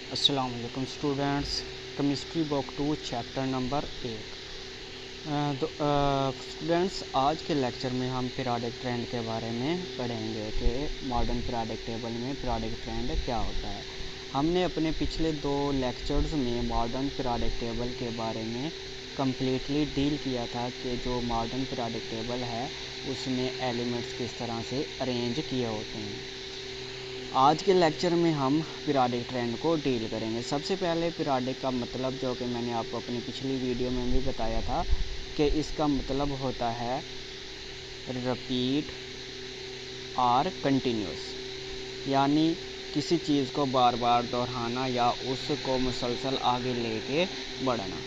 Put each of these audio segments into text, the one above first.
अस्सलाम वालेकुम students. Chemistry book 2 chapter number 1। तो स्टूडेंट्स, आज के लेक्चर में हम पीरियोडिक ट्रेंड के बारे में पढ़ेंगे कि मॉडर्न पीरियोडिक टेबल में पीरियोडिक ट्रेंड क्या होता है। हमने अपने पिछले 2 लेक्चर्स में मॉडर्न पीरियोडिक टेबल के बारे में कम्प्लीटली डील किया था कि जो मॉडर्न पीरियोडिक टेबल है उसमें एलिमेंट्स किस तरह से अरेंज किए होते हैं। आज के लेक्चर में हम पीरियोडिक ट्रेंड को डील करेंगे। सबसे पहले पीरियोडिक का मतलब, जो कि मैंने आपको अपनी पिछली वीडियो में भी बताया था, कि इसका मतलब होता है रिपीट और कंटिन्यूस, यानी किसी चीज़ को बार बार दोहराना या उसको मुसलसल आगे लेके बढ़ना।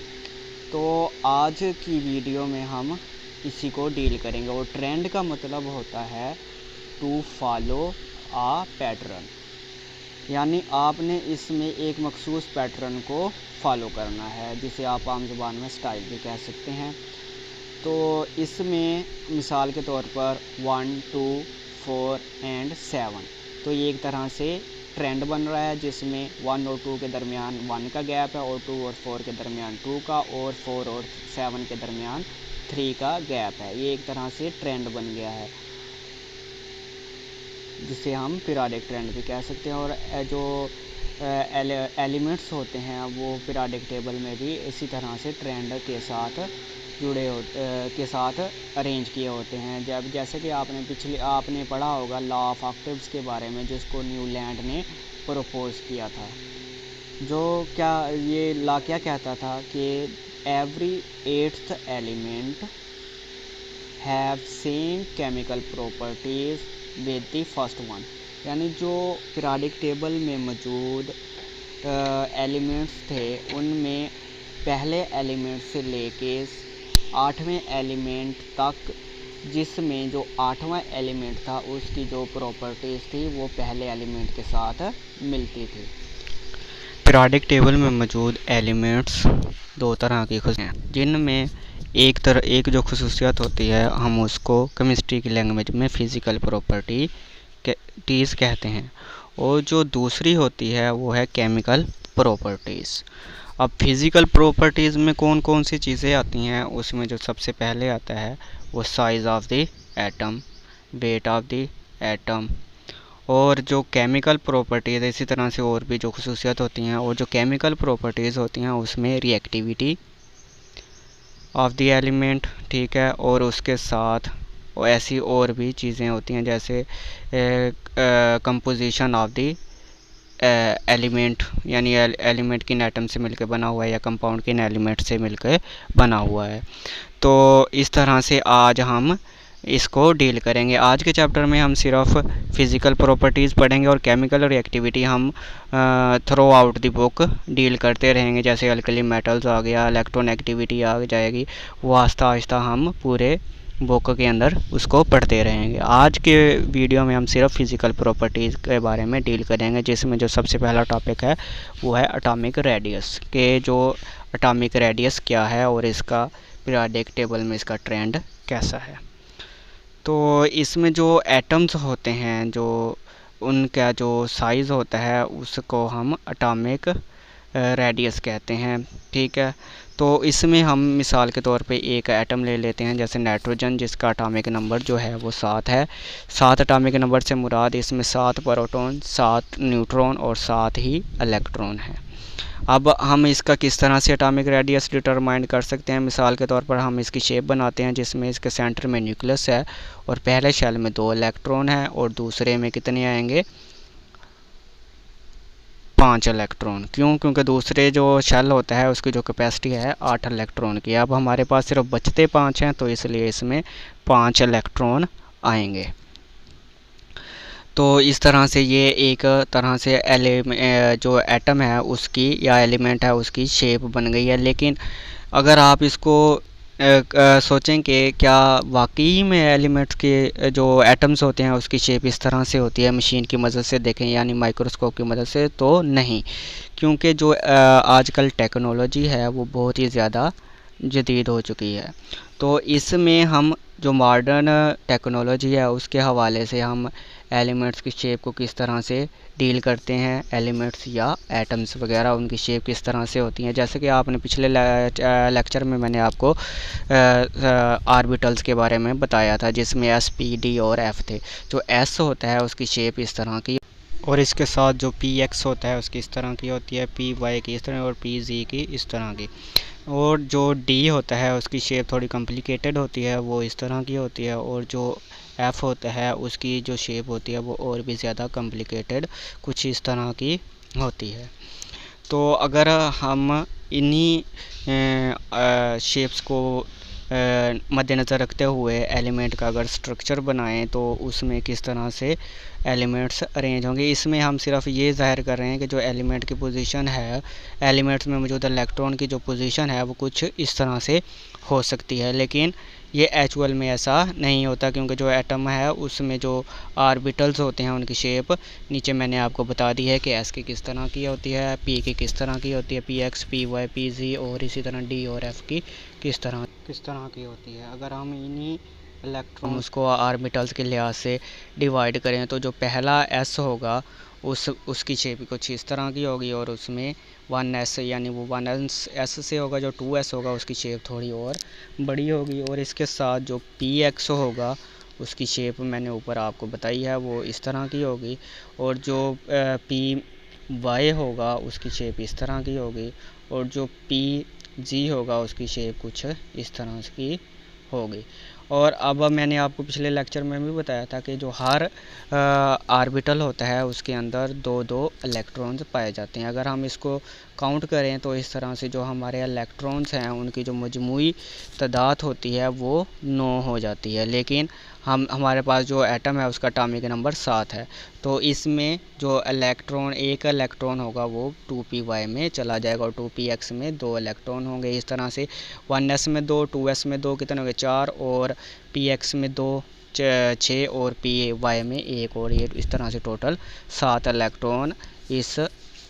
तो आज की वीडियो में हम इसी को डील करेंगे। और ट्रेंड का मतलब होता है टू फॉलो आ पैटर्न, यानी आपने इसमें एक मखसूस पैटर्न को फॉलो करना है, जिसे आप आम ज़ुबान में स्टाइल भी कह सकते हैं। तो इसमें मिसाल के तौर पर 1, 2, 4 एंड 7, तो ये एक तरह से ट्रेंड बन रहा है जिसमें 1 और 2 के दरमियान 1 का गैप है, और 2 और 4 के दरमियान 2 का, और 4 और 7 के दरमियान 3 का गैप है। ये एक तरह से ट्रेंड बन गया है, जिसे हम पीरियोडिक ट्रेंड भी कह सकते हैं। और जो एलिमेंट्स होते हैं वो पीरियोडिक टेबल में भी इसी तरह से ट्रेंड के साथ के साथ अरेंज किए होते हैं। जब जैसे कि आपने पढ़ा होगा लॉ ऑफ ऑक्टेव्स के बारे में, जिसको न्यूलैंड ने प्रपोज किया था। ये लॉ क्या कहता था कि every 8th element have same chemical properties with the first one, यानी जो पीरियोडिक टेबल में मौजूद एलिमेंट्स थे उनमें पहले एलिमेंट से लेके 8वें एलिमेंट तक, जिसमें जो 8वां एलिमेंट था उसकी जो प्रॉपर्टीज़ थी वो पहले एलिमेंट के साथ मिलती थी। पीरियोडिक टेबल में मौजूद एलिमेंट्स 2 तरह की हैं, जिनमें एक जो खसूसियत होती है हम उसको केमिस्ट्री की लैंग्वेज में फ़िज़िकल प्रॉपर्टीज़ कहते हैं, और जो दूसरी होती है वो है केमिकल प्रॉपर्टीज़। अब फिज़िकल प्रॉपर्टीज़ में कौन कौन सी चीज़ें आती हैं, उसमें जो सबसे पहले आता है वो size of the atom, weight of the atom. और जो केमिकल प्रॉपर्टीज़ है इसी तरह से और भी जो खसूसियत होती हैं, और जो केमिकल प्रॉपर्टीज़ होती हैं उसमें रिएक्टिविटी ऑफ द एलिमेंट, ठीक है। और उसके साथ ऐसी और भी चीज़ें होती हैं जैसे कंपोजिशन ऑफ द एलिमेंट, यानी एलिमेंट किन एटम से मिलकर बना हुआ है या कंपाउंड किन एलिमेंट से मिलकर बना हुआ है। तो इस तरह से आज हम इसको डील करेंगे। आज के चैप्टर में हम सिर्फ फिज़िकल प्रॉपर्टीज़ पढ़ेंगे और केमिकल रिएक्टिविटी हम through out the book deal करते रहेंगे। जैसे अल्कली मेटल्स आ गया, इलेक्ट्रोनेगेटिविटी आ जाएगी, वो आहिस्ता आहिस्ता हम पूरे बुक के अंदर उसको पढ़ते रहेंगे। आज के वीडियो में हम सिर्फ फिज़िकल प्रॉपर्टीज़ के बारे में डील करेंगे, जिसमें जो सबसे पहला टॉपिक है वो है एटॉमिक रेडियस, के जो एटॉमिक रेडियस क्या है और इसका पीरियोडिक टेबल में इसका ट्रेंड कैसा है। तो इसमें जो एटम्स होते हैं, जो उनका जो साइज़ होता है उसको हम एटॉमिक रेडियस कहते हैं, ठीक है। तो इसमें हम मिसाल के तौर पे एक एटम ले लेते हैं, जैसे नाइट्रोजन, जिसका एटॉमिक नंबर जो है वो 7 है। 7 एटॉमिक नंबर से मुराद इसमें 7 प्रोटॉन, 7 न्यूट्रॉन और 7 ही इलेक्ट्रॉन हैं। अब हम इसका किस तरह से एटॉमिक रेडियस डिटरमाइन कर सकते हैं। मिसाल के तौर पर हम इसकी शेप बनाते हैं, जिसमें इसके सेंटर में न्यूक्लियस है और पहले शेल में 2 इलेक्ट्रॉन हैं और दूसरे में कितने आएंगे, 5 इलेक्ट्रॉन। क्योंकि दूसरे जो शेल होता है उसकी जो कैपेसिटी है 8 इलेक्ट्रॉन की। अब हमारे पास सिर्फ बचते 5 हैं, तो इसलिए इसमें 5 इलेक्ट्रॉन आएंगे। तो इस तरह से ये एक तरह से जो एटम है उसकी या एलिमेंट है उसकी शेप बन गई है। लेकिन अगर आप इसको सोचें कि क्या वाकई में एलिमेंट्स के जो एटम्स होते हैं उसकी शेप इस तरह से होती है मशीन की मदद से देखें, यानी माइक्रोस्कोप की मदद से, तो नहीं। क्योंकि जो आजकल टेक्नोलॉजी है वो बहुत ही ज़्यादा जदीद हो चुकी है। तो इसमें हम जो मॉडर्न टेक्नोलॉजी है उसके हवाले से हम एलिमेंट्स की शेप को किस तरह से डील करते हैं, एलिमेंट्स या एटम्स वगैरह उनकी शेप किस तरह से होती हैं। जैसे कि आपने पिछले लेक्चर में मैंने आपको आर्बिटल्स के बारे में बताया था, जिसमें एस, पी, डी और एफ थे। जो एस होता है उसकी शेप इस तरह की, और इसके साथ जो पी एक्स होता है उसकी इस तरह की होती है, पी वाई की इस तरह और पी जी की इस तरह की। और जो डी होता है उसकी शेप थोड़ी कॉम्प्लिकेटेड होती है, वो इस तरह की होती है। और जो एफ़ होता है उसकी जो शेप होती है वो और भी ज़्यादा कॉम्प्लिकेटेड कुछ इस तरह की होती है। तो अगर हम इन्हीं शेप्स को मद्देनज़र रखते हुए एलिमेंट का अगर स्ट्रक्चर बनाएं तो उसमें किस तरह से एलिमेंट्स अरेंज होंगे, इसमें हम सिर्फ ये ज़ाहिर कर रहे हैं कि जो एलिमेंट की पोजीशन है, एलिमेंट्स में मौजूद इलेक्ट्रॉन की जो पोजीशन है वो कुछ इस तरह से हो सकती है। लेकिन ये एक्चुअल में ऐसा नहीं होता, क्योंकि जो एटम है उसमें जो आर्बिटल्स होते हैं उनकी शेप नीचे मैंने आपको बता दी है कि एस की किस तरह की होती है, पी की किस तरह की होती है, P X, P Y, P G और इसी तरह डी और एफ़ की किस तरह की होती है। अगर हम इन्हीं इलेक्ट्रॉन्स को आर्बिटल्स के लिहाज से डिवाइड करें तो जो पहला एस होगा उसकी शेप कुछ इस तरह की होगी, और उसमें 1s यानी वो 1s से होगा। जो 2s होगा उसकी शेप थोड़ी और बड़ी होगी, और इसके साथ जो px होगा उसकी शेप मैंने ऊपर आपको बताई है वो इस तरह की होगी। और जो py होगा उसकी शेप इस तरह की होगी, और जो pg होगा उसकी शेप कुछ इस तरह की होगी। और अब मैंने आपको पिछले लेक्चर में भी बताया था कि जो हर आर्बिटल होता है उसके अंदर दो दो इलेक्ट्रॉन्स पाए जाते हैं। अगर हम इसको काउंट करें तो इस तरह से जो हमारे इलेक्ट्रॉन्स हैं उनकी जो मजमूई तादाद होती है वो 9 हो जाती है। लेकिन हमारे पास जो एटम है उसका एटॉमिक नंबर 7 है, तो इसमें जो एक इलेक्ट्रॉन होगा वो 2py में चला जाएगा, और 2px में 2 इलेक्ट्रॉन होंगे। इस तरह से 1s में 2, 2s में 2 कितने होंगे 4, और px में 2 6 और py में 1, और ये इस तरह से टोटल 7 इलेक्ट्रॉन इस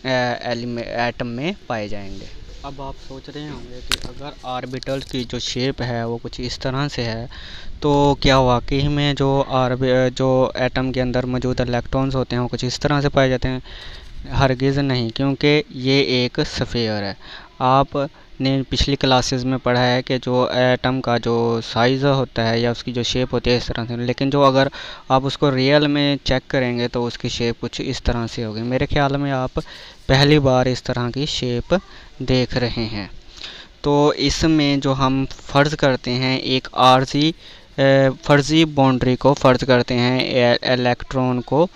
एटम में पाए जाएंगे। अब आप सोच रहे होंगे कि अगर आर्बिटल की जो शेप है वो कुछ इस तरह से है तो क्या वाकई में जो एटम के अंदर मौजूद इलेक्ट्रॉन्स होते हैं वो कुछ इस तरह से पाए जाते हैं? हरगिज़ नहीं, क्योंकि ये एक स्फीयर है। आपने पिछली क्लासेस में पढ़ा है कि जो एटम का जो साइज़ होता है या उसकी जो शेप होती है इस तरह से, लेकिन जो अगर आप उसको रियल में चेक करेंगे तो उसकी शेप कुछ इस तरह से होगी। मेरे ख्याल में आप पहली बार इस तरह की शेप देख रहे हैं। तो इसमें जो हम फ़र्ज़ करते हैं एक फर्जी बाउंड्री को फ़र्ज़ करते हैं इलेक्ट्रॉन को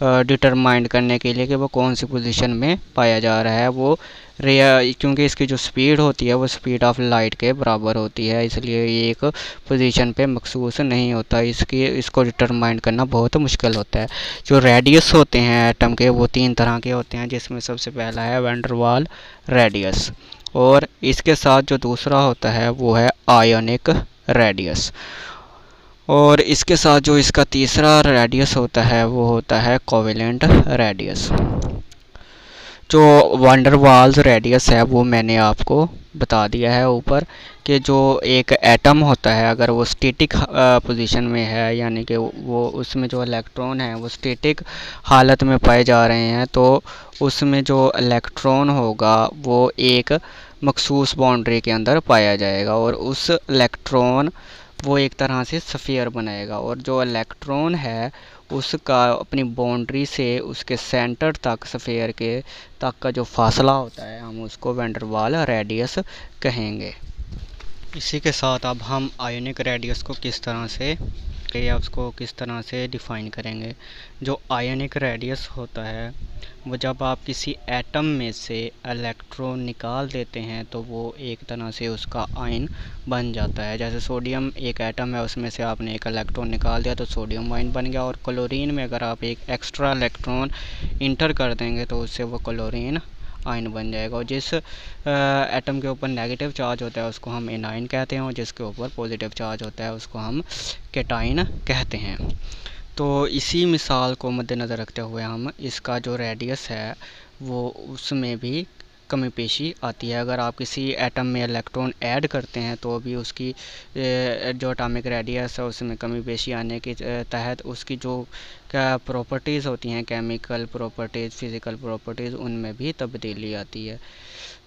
डिटरमाइन करने के लिए कि वो कौन सी पोजीशन में पाया जा रहा है। वो क्योंकि इसकी जो स्पीड होती है वो स्पीड ऑफ लाइट के बराबर होती है, इसलिए ये एक पोजीशन पे मखसूस नहीं होता। इसको डिटरमाइन करना बहुत मुश्किल होता है। जो रेडियस होते हैं एटम के वो 3 तरह के होते हैं, जिसमें सबसे पहला है वैन डर वाल रेडियस, और इसके साथ जो दूसरा होता है वो है आयोनिक रेडियस, और इसके साथ जो इसका तीसरा रेडियस होता है वो होता है कोवेलेंट रेडियस। जो वैन डर वाल्स रेडियस है वो मैंने आपको बता दिया है ऊपर, कि जो एक एटम होता है अगर वो स्टैटिक पोजीशन में है, यानी कि वो उसमें जो इलेक्ट्रॉन है वो स्टैटिक हालत में पाए जा रहे हैं, तो उसमें जो इलेक्ट्रॉन होगा वो एक मखसूस बाउंड्री के अंदर पाया जाएगा, और उस इलेक्ट्रॉन वो एक तरह से स्फीयर बनाएगा। और जो इलेक्ट्रॉन है उसका अपनी बाउंड्री से उसके सेंटर तक स्फीयर के तक का जो फासला होता है हम उसको वैन डर वाल रेडियस कहेंगे। इसी के साथ अब हम आयोनिक रेडियस को किस तरह से या उसको किस तरह से डिफ़ाइन करेंगे। जो आयोनिक रेडियस होता है वो जब आप किसी एटम में से इलेक्ट्रॉन निकाल देते हैं तो वो एक तरह से उसका आयन बन जाता है। जैसे सोडियम एक एटम है, उसमें से आपने एक इलेक्ट्रॉन निकाल दिया तो सोडियम आयन बन गया, और क्लोरीन में अगर आप एक एक्स्ट्रा इलेक्ट्रॉन इंटर कर देंगे तो उससे वो क्लोरीन आयन बन जाएगा। और जिस एटम के ऊपर नेगेटिव चार्ज होता है उसको हम एनाइन कहते हैं, और जिसके ऊपर पॉजिटिव चार्ज होता है उसको हम कैटाइन कहते हैं। तो इसी मिसाल को मद्देनज़र रखते हुए हम इसका जो रेडियस है वो उसमें भी कमी पेशी आती है। अगर आप किसी एटम में इलेक्ट्रॉन ऐड करते हैं तो भी उसकी जो एटॉमिक रेडियस है उसमें कमी पेशी आने के तहत उसकी जो क्या प्रॉपर्टीज़ होती हैं, केमिकल प्रॉपर्टीज़, फिज़िकल प्रॉपर्टीज़, उनमें भी तब्दीली आती है।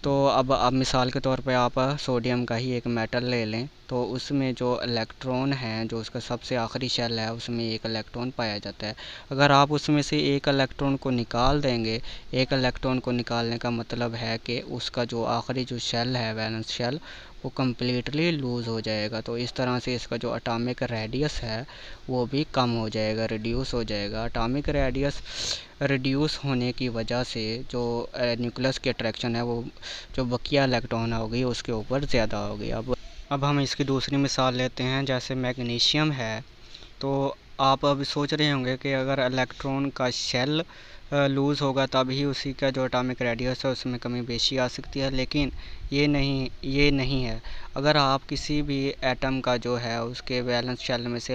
तो अब मिसाल के तौर पे आप सोडियम का ही एक मेटल ले लें, तो उसमें जो इलेक्ट्रॉन हैं, जो उसका सबसे आखिरी शेल है, उसमें एक इलेक्ट्रॉन पाया जाता है। अगर आप उसमें से एक इलेक्ट्रॉन को निकाल देंगे, एक इलेक्ट्रॉन को निकालने का मतलब है कि उसका जो आखिरी जो शेल है, वैलेंस शेल, वो कम्प्लीटली लूज़ हो जाएगा। तो इस तरह से इसका जो एटॉमिक रेडियस है वो भी कम हो जाएगा, रिड्यूस हो जाएगा। एटॉमिक रेडियस रिड्यूस होने की वजह से जो न्यूक्लियस की अट्रैक्शन है, वो जो बकिया इलेक्ट्रॉन होगी उसके ऊपर ज़्यादा होगी। अब हम इसकी दूसरी मिसाल लेते हैं, जैसे मैग्नीशियम है। तो आप अब सोच रहे होंगे कि अगर इलेक्ट्रॉन का शेल लूज़ होगा तभी उसी का जो एटॉमिक रेडियस है उसमें कमी बेशी आ सकती है, लेकिन ये नहीं है। अगर आप किसी भी एटम का जो है उसके वैलेंस शेल में से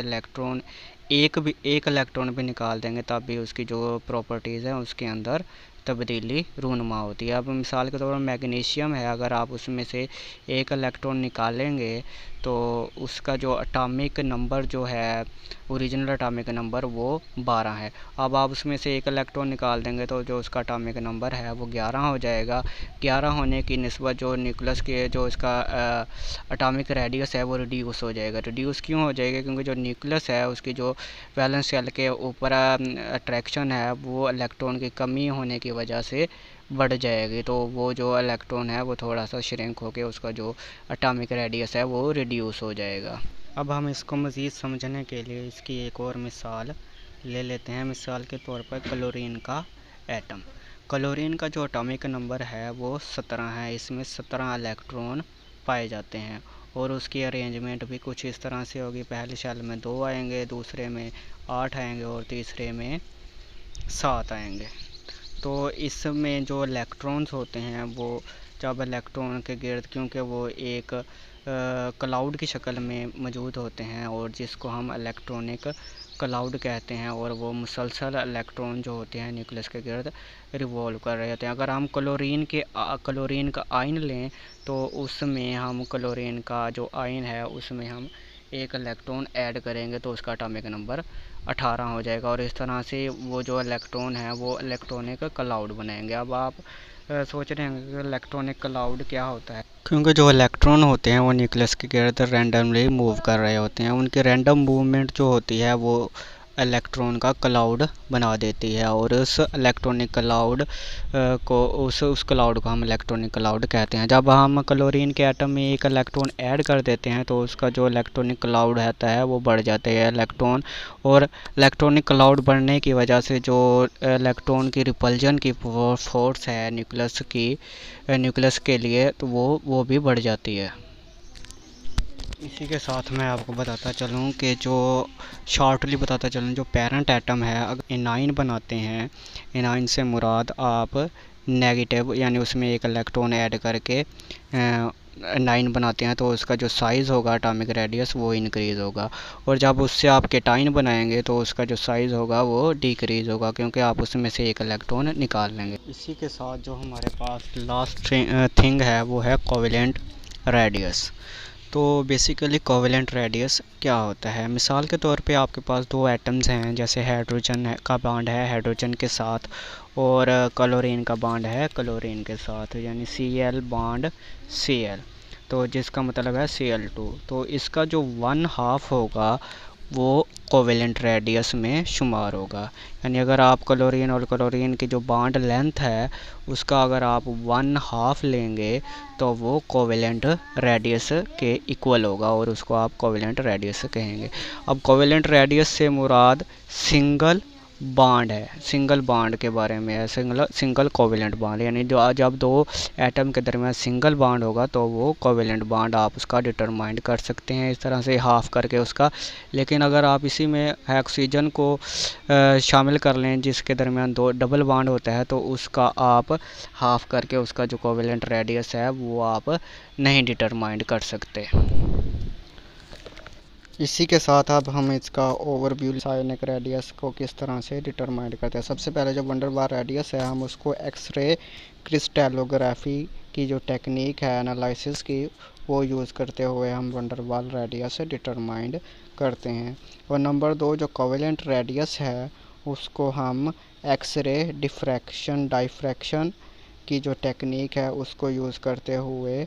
एक इलेक्ट्रॉन भी निकाल देंगे तब भी उसकी जो प्रॉपर्टीज़ हैं उसके अंदर तब्दीली रूनुमा होती है। अब मिसाल के तौर पर मैग्नीशियम है, अगर आप उसमें से एक इलेक्ट्रॉन निकालेंगे तो उसका जो एटॉमिक नंबर जो है, ओरिजिनल एटॉमिक नंबर, वो 12 है। अब आप उसमें से एक इलेक्ट्रॉन निकाल देंगे तो जो उसका एटॉमिक नंबर है वो 11 हो जाएगा। 11 होने की निस्बत जो न्यूक्लियस के जो इसका एटॉमिक रेडियस है वो रिड्यूस हो जाएगा। रिड्यूस क्यों हो जाएगा? क्योंकि जो न्यूक्लियस है उसकी जो वैलेंस शेल के ऊपर अट्रैक्शन है वो इलेक्ट्रॉन की कमी होने की वजह से बढ़ जाएगी। तो वो जो इलेक्ट्रॉन है वो थोड़ा सा श्रिंक होकर उसका जो एटॉमिक रेडियस है वो रिड्यूस हो जाएगा। अब हम इसको मज़ीद समझने के लिए इसकी एक और मिसाल ले लेते हैं। मिसाल के तौर पर क्लोरीन का एटम। क्लोरीन का जो एटॉमिक नंबर है वो 17 है। इसमें 17 इलेक्ट्रॉन पाए जाते हैं और उसकी अरेंजमेंट भी कुछ इस तरह से होगी। पहले शेल में 2 आएंगे, दूसरे में 8 आएंगे और तीसरे में 7 आएंगे। तो इसमें जो इलेक्ट्रॉन्स होते हैं वो जब इलेक्ट्रॉन के गिर्द, क्योंकि वो एक क्लाउड की शक्ल में मौजूद होते हैं और जिसको हम इलेक्ट्रॉनिक क्लाउड कहते हैं, और वो मुसलसल इलेक्ट्रॉन जो होते हैं न्यूक्लियस के गिर्द रिवॉल्व कर रहे होते हैं। अगर हम क्लोरीन का आयन लें तो उसमें हम क्लोरीन का जो आयन है उसमें हम एक इलेक्ट्रॉन ऐड करेंगे तो उसका एटॉमिक नंबर 18 हो जाएगा और इस तरह से वो जो इलेक्ट्रॉन है वो इलेक्ट्रॉनिक क्लाउड बनाएंगे। अब आप सोच रहे हैं कि इलेक्ट्रॉनिक क्लाउड क्या होता है? क्योंकि जो इलेक्ट्रॉन होते हैं वो न्यूक्लियस के गिर्द रैंडमली मूव कर रहे होते हैं। उनकी रैंडम मूवमेंट जो होती है वो इलेक्ट्रॉन का क्लाउड बना देती है और उस इलेक्ट्रॉनिक क्लाउड उस क्लाउड को हम इलेक्ट्रॉनिक क्लाउड कहते हैं। जब हम क्लोरीन के एटम में एक इलेक्ट्रॉन ऐड कर देते हैं तो उसका जो इलेक्ट्रॉनिक क्लाउड रहता है वो बढ़ जाते हैं इलेक्ट्रॉन, और इलेक्ट्रॉनिक क्लाउड बढ़ने की वजह से जो इलेक्ट्रॉन की रिपल्जन की फोर्स है न्यूक्लियस के लिए, तो वो भी बढ़ जाती है। इसी के साथ मैं आपको बताता चलूँ कि जो पेरेंट एटम है, अगर एनाइन बनाते हैं, एनाइन से मुराद आप नेगेटिव यानी उसमें एक इलेक्ट्रॉन ऐड करके एनाइन बनाते हैं तो उसका जो साइज़ होगा, एटॉमिक रेडियस, वो इंक्रीज़ होगा। और जब उससे आप केटाइन बनाएंगे तो उसका जो साइज़ होगा वो डिक्रीज़ होगा, क्योंकि आप उसमें से एक इलेक्ट्रॉन निकाल लेंगे। इसी के साथ जो हमारे पास लास्ट थिंग है वो है कोवेलेंट रेडियस। तो बेसिकली कोवेलेंट रेडियस क्या होता है? मिसाल के तौर पे आपके पास 2 एटम्स हैं, जैसे हाइड्रोजन का बॉन्ड है हाइड्रोजन के साथ और क्लोरीन का बॉन्ड है क्लोरीन के साथ, यानी Cl बॉन्ड Cl, तो जिसका मतलब है Cl2। तो इसका जो 1/2 होगा वो कोवेलेंट रेडियस में शुमार होगा। यानी अगर आप क्लोरीन और क्लोरीन की जो बॉन्ड लेंथ है उसका अगर आप 1/2 लेंगे तो वो कोवेलेंट रेडियस के इक्वल होगा और उसको आप कोवेलेंट रेडियस कहेंगे। अब कोवेलेंट रेडियस से मुराद सिंगल बॉन्ड है, सिंगल बॉन्ड के बारे में है, सिंगल कोवेलेंट बॉन्ड, यानी जब 2 एटम के दरमियान सिंगल बॉन्ड होगा तो वो कोवेलेंट बॉन्ड आप उसका डिटरमाइन कर सकते हैं इस तरह से हाफ करके उसका। लेकिन अगर आप इसी में ऑक्सीजन को शामिल कर लें जिसके दरमियान 2 डबल बॉन्ड होता है तो उसका आप हाफ करके उसका जो कोवेलेंट रेडियस है वो आप नहीं डिटरमाइन कर सकते। इसी के साथ अब हम इसका ओवरव्यू साइनिक रेडियस को किस तरह से डिटरमाइन करते हैं। सबसे पहले जो वंडर वाल रेडियस है हम उसको एक्सरे क्रिस्टलोग्राफी की जो टेक्निक है एनालिसिस की वो यूज़ करते हुए हम वंडर वाल रेडियस डिटरमाइन करते हैं। और नंबर 2 जो कोवेलेंट रेडियस है उसको हम एक्सरे डिफ्रैक्शन डाइफ्रैक्शन की जो टेक्निक है उसको यूज़ करते हुए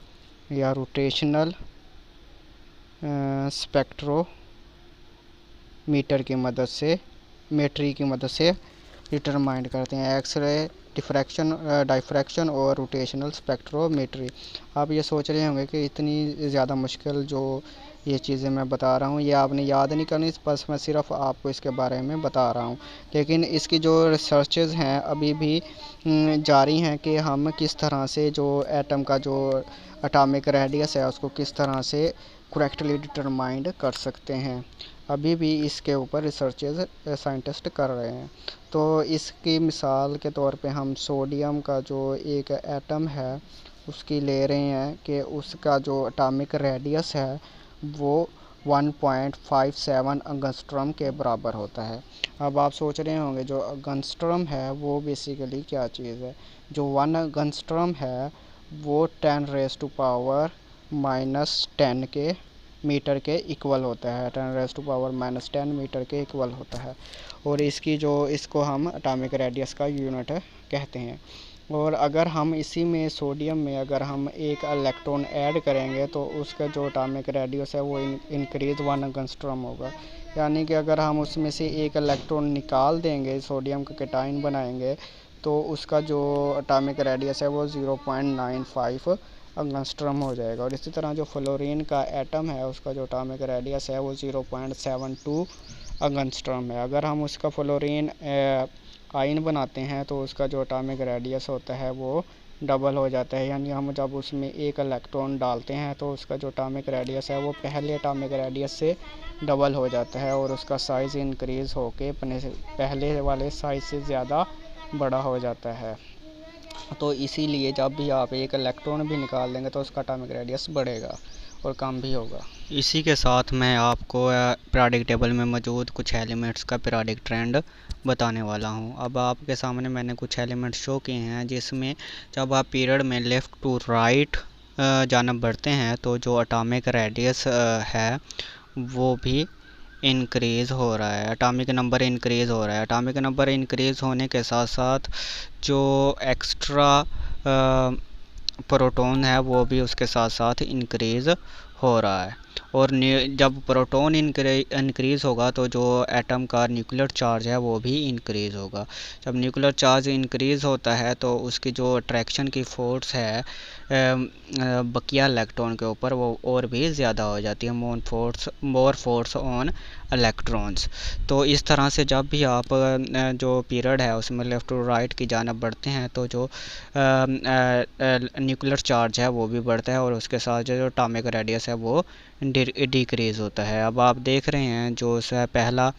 या रोटेशनल स्पेक्ट्रोमीटर की मदद से मेट्री की मदद से डिटरमाइन करते हैं। एक्सरे डिफ्रैक्शन डाइफ्रैक्शन और रोटेशनल स्पेक्ट्रोमेट्री। आप ये सोच रहे होंगे कि इतनी ज़्यादा मुश्किल जो ये चीज़ें मैं बता रहा हूँ ये आपने याद नहीं करनी, बस मैं सिर्फ आपको इसके बारे में बता रहा हूँ। लेकिन इसकी जो रिसर्चेज़ हैं अभी भी जारी हैं कि हम किस तरह से जो एटम का जो एटॉमिक रेडियस है उसको किस तरह से करेक्टली डिटरमाइंड कर सकते हैं। अभी भी इसके ऊपर रिसर्चेज साइंटिस्ट कर रहे हैं। तो इसकी मिसाल के तौर पे हम सोडियम का जो एक एटम है उसकी ले रहे हैं कि उसका जो एटॉमिक रेडियस है वो 1.57 एंगस्ट्रॉम के बराबर होता है। अब आप सोच रहे होंगे जो एंगस्ट्रॉम है वो बेसिकली क्या चीज़ है। जो 1 एंगस्ट्रॉम है वो 10⁻⁻10 के मीटर के इक्वल होता है, 10⁻⁻10 मीटर के इक्वल होता है। और इसको हम एटॉमिक रेडियस का यूनिट कहते हैं। और अगर हम इसी में सोडियम में अगर हम एक इलेक्ट्रॉन ऐड करेंगे तो उसका जो एटॉमिक रेडियस है वो इंक्रीज़ 1 एंगस्ट्रॉम होगा। यानी कि अगर हम उसमें से एक इलेक्ट्रॉन निकाल देंगे, सोडियम का कैटायन बनाएंगे, तो उसका जो एटॉमिक रेडियस है वो 0.95 एंगस्ट्रॉम हो जाएगा। और इसी तरह जो फ्लोरीन का एटम है उसका जो एटॉमिक रेडियस है वो 0.72 एंगस्ट्रॉम है। अगर हम उसका फ्लोरीन आयन बनाते हैं तो उसका जो एटॉमिक रेडियस होता है वो डबल हो जाता है। यानी हम जब उसमें एक इलेक्ट्रॉन डालते हैं तो उसका जो एटॉमिक रेडियस है वो पहले एटॉमिक रेडियस से डबल हो जाता है और उसका साइज़ इंक्रीज़ होके अपने पहले वाले साइज़ से ज़्यादा बड़ा हो जाता है। तो इसीलिए जब भी आप एक इलेक्ट्रॉन भी निकाल देंगे तो उसका एटॉमिक रेडियस बढ़ेगा और कम भी होगा। इसी के साथ मैं आपको पीरियोडिक टेबल में मौजूद कुछ एलिमेंट्स का पीरियोडिक ट्रेंड बताने वाला हूँ। अब आपके सामने मैंने कुछ एलिमेंट्स शो किए हैं जिसमें जब आप पीरियड में लेफ़्ट टू राइट जानब बढ़ते हैं तो जो एटॉमिक रेडियस है वो भी इंक्रीज़ हो रहा है, एटॉमिक नंबर इंक्रीज़ हो रहा है। एटॉमिक नंबर इंक्रीज़ होने के साथ साथ जो एक्स्ट्रा प्रोटॉन है वो भी उसके साथ साथ इंक्रीज़ हो रहा है। और जब प्रोटॉन इंक्रीज़ होगा तो जो एटम का न्यूक्लियर चार्ज है वो भी इंक्रीज़ होगा। जब न्यूक्लियर चार्ज इंक्रीज़ होता है तो उसकी जो अट्रैक्शन की फ़ोर्स है बकिया इलेक्ट्रॉन के ऊपर वो और भी ज़्यादा हो जाती है, मोर फोर्स ऑन इलेक्ट्रॉन्स। तो इस तरह से जब भी आप जो पीरियड है उसमें लेफ़्ट टू राइट की जानब बढ़ते हैं तो जो न्यूक्लियर चार्ज है वो भी बढ़ता है और उसके साथ जो एटॉमिक रेडियस है वो डिक्रीज़ होता है। अब आप देख रहे हैं जो पहला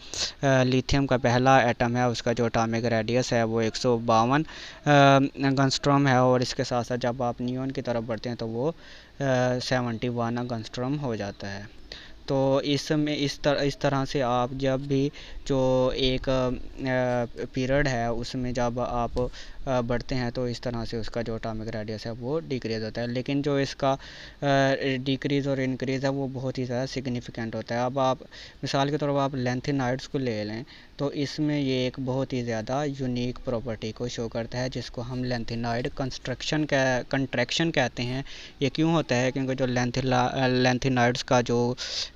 लिथियम का पहला एटम है उसका जो एटॉमिक रेडियस है वो 152 एंगस्ट्रॉम है और इसके साथ साथ जब आप नियॉन की तरफ बढ़ते हैं तो वो 71 एंगस्ट्रॉम हो जाता है। तो इसमें इस तरह से आप जब भी जो एक पीरियड है उसमें जब आप बढ़ते हैं तो इस तरह से उसका जो एटॉमिक रेडियस है वो डिक्रीज़ होता है। लेकिन जो इसका डिक्रीज़ और इंक्रीज़ है वो बहुत ही ज़्यादा सिग्निफिकेंट होता है। अब आप मिसाल के तौर पर आप लैंथेनाइड्स को ले लें तो इसमें ये एक बहुत ही ज़्यादा यूनिक प्रॉपर्टी को शो करता है जिसको हम लैंथेनाइड कंट्रैक्शन कहते हैं। ये क्यों होता है? क्योंकि जो लैंथेनाइड्स का जो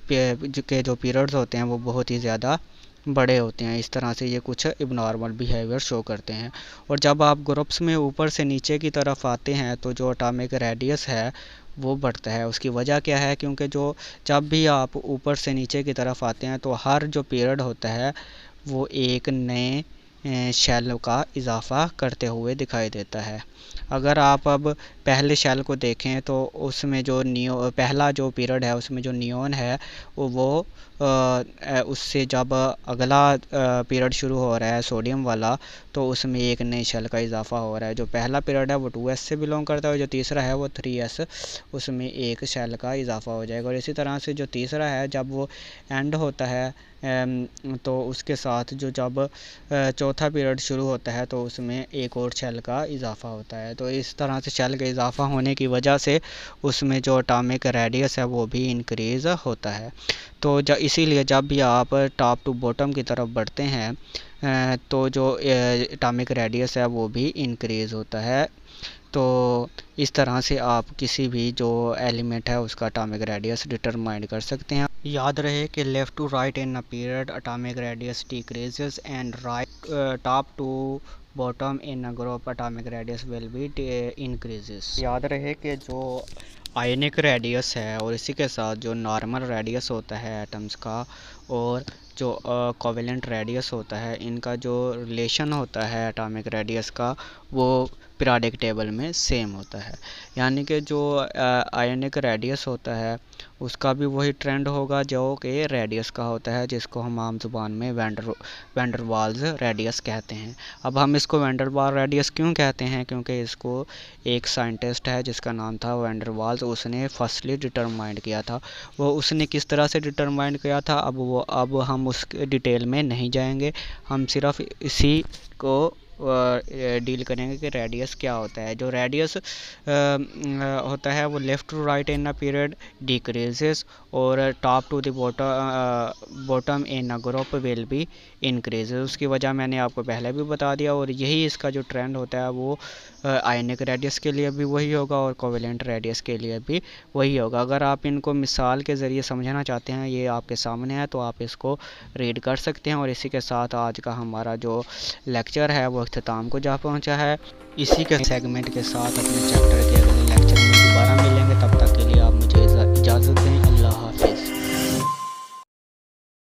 पीरियड्स होते हैं वो बहुत ही ज़्यादा बड़े होते हैं। इस तरह से ये कुछ इबनॉर्मल बिहेवियर शो करते हैं। और जब आप ग्रुप्स में ऊपर से नीचे की तरफ आते हैं तो जो एटॉमिक रेडियस है वो बढ़ता है। उसकी वजह क्या है? क्योंकि जब भी आप ऊपर से नीचे की तरफ आते हैं तो हर जो पीरियड होता है वो एक नए शेल का इजाफ़ा करते हुए दिखाई देता है। अगर आप अब पहले शेल को देखें तो उसमें जो पहला जो पीरियड है उसमें जो नियॉन है वो उससे जब अगला पीरियड शुरू हो रहा है सोडियम वाला तो उसमें एक नए शेल का इजाफ़ा हो रहा है। जो पहला पीरियड है वो 2s से बिलोंग करता है और जो तीसरा है वो 3s, उसमें एक शेल का इजाफ़ा हो जाएगा। और इसी तरह से जो तीसरा है जब वो एंड होता है तो उसके साथ जब चौथा पीरियड शुरू होता है तो उसमें एक और शेल का इजाफ़ा होता है। तो इस तरह से शेल का इजाफ़ा होने की वजह से उसमें जो एटॉमिक रेडियस है वो भी इंक्रीज़ होता है। तो इसीलिए जब भी आप टॉप टू बॉटम की तरफ बढ़ते हैं तो जो एटॉमिक रेडियस है वो भी इंक्रीज़ होता है। तो इस तरह से आप किसी भी जो एलिमेंट है उसका एटॉमिक रेडियस डिटरमाइन कर सकते हैं। याद रहे कि left to right in a period atomic radius decreases and right top to bottom in a group atomic radius will be increases. याद रहे कि जो आयनिक रेडियस है और इसी के साथ जो नॉर्मल रेडियस होता है एटम्स का और जो कोवेलेंट रेडियस होता है, इनका जो रिलेशन होता है एटॉमिक रेडियस का वो पीरियोडिक टेबल में सेम होता है। यानी कि जो आयनिक रेडियस होता है उसका भी वही ट्रेंड होगा जो कि रेडियस का होता है, जिसको हम आम ज़ुबान में वैंडरवाल्स रेडियस कहते हैं। अब हम इसको वैंडरवाल रेडियस क्यों कहते हैं? क्योंकि इसको एक साइंटिस्ट है जिसका नाम था वैंडरवाल्स, उसने फर्स्टली डिटरमाइन किया था। वो उसने किस तरह से डिटरमाइन किया था अब हम उस डिटेल में नहीं जाएंगे, हम सिर्फ इसी को डील करेंगे कि रेडियस क्या होता है। जो रेडियस होता है वो left to right in a period decreases और top to the bottom in a group will be increases. उसकी वजह मैंने आपको पहले भी बता दिया और यही इसका जो ट्रेंड होता है वो आयनिक रेडियस के लिए भी वही होगा और कोवेलेंट रेडियस के लिए भी वही होगा। अगर आप इनको मिसाल के ज़रिए समझना चाहते हैं, ये आपके सामने है तो आप इसको रीड कर सकते हैं। और इसी के साथ आज का हमारा जो लेक्चर है वो अख्ताम को जा पहुंचा है। इसी के सेगमेंट के साथ अपने चैप्टर के अगले लेक्चर में दोबारा मिलेंगे। तब तक के लिए आप मुझे इजाज़त दें। अल्लाह हाफ़िज़।